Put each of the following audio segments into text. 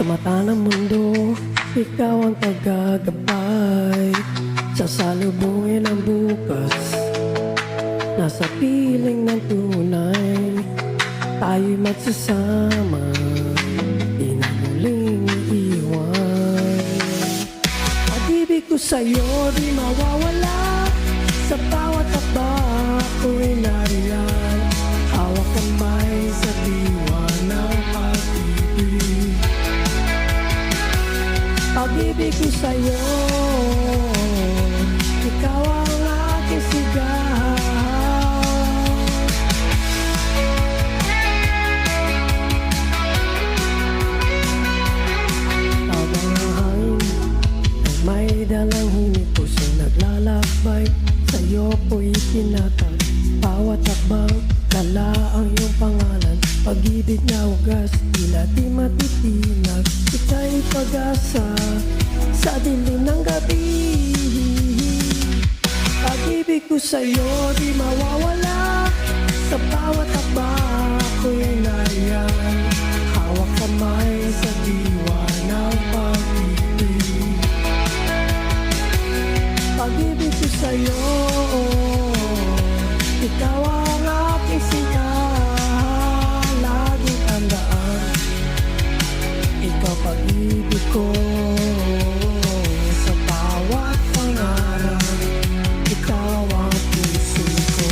mata ng mundo, ikaw ang tagagabay. Sasalubungin ang bukas, nasa piling ng tunay. Tayo'y magsasama, di na muling iiwan. Pag-ibig ko sa'yo di mawawala, sa bawat hakbang ako'y nariyan. Hawak kamay sa diwa ng pag-ibig. Pag-ibig ko sa'yo, ikaw ang aking sigaw. Habang ang hangin ay may dalang himig, pusong naglalakbay, sa'yo ko'y tinatag. Bawat hakbang, dala ang iyong pangalan. Pag-ibig na wagas, tila di matitinag. Ika'y pag-asa sa dilim ng gabi. Pag-ibig ko sa'yo di mawawala, sa bawat hakbang ako'y nariyan. Hawak kamay sa diwa ng pag-ibig. Pag-ibig ko sa'yo, ikaw ang aking sigaw. Laging tandaan, ikaw pag-ibig ko. Sa bawat pangarap, ikaw ang puso ko.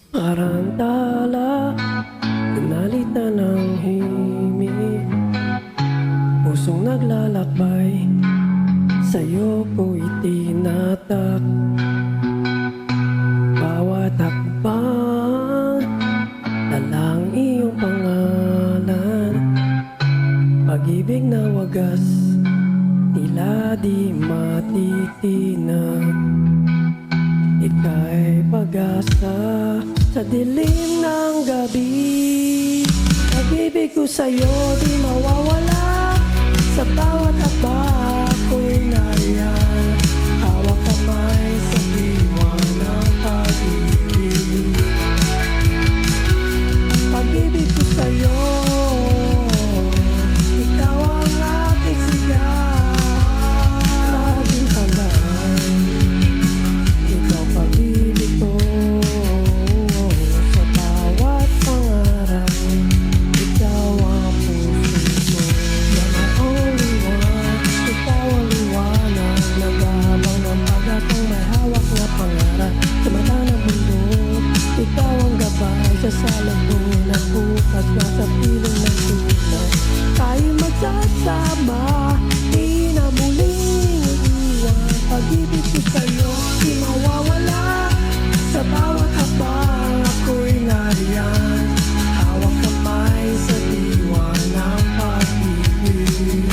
Parang tala, pinalitan ng himig, pusong naglalakbay, sa'yo ko itinatak. Bawat hakbang, dalang iyong pangalan. Pag-ibig na wagas, tila di matitinag. Ika'y pag-asa sa dilim ng gabi. Pag-ibig ko sa'yo di mawawala, sa bawat hakbang ako'y nariyan. Hawak kamay sa diwa ng pag-ibig. Pag-ibig ko sa'yo, ikaw ang aking sigaw. Laging tandaan, ikaw pag-ibig ko. Sa bawat pangarap, ikaw ang puso ko. You're my only one, ikaw ang liwanag. Nag-aabang ng pag-atang may hawak na pangarap. Sa mata ng mundo, ikaw ang gabay. Sasalubungin ang bukas, nasa piling ng tunay. Tayo'y magsasama, di na muling iiwan. Pag-ibig ko sa'yo, di mawawala, sa bawat hakbang ako'y nariyan. Hawak kamay sa diwa ng pag-ibig.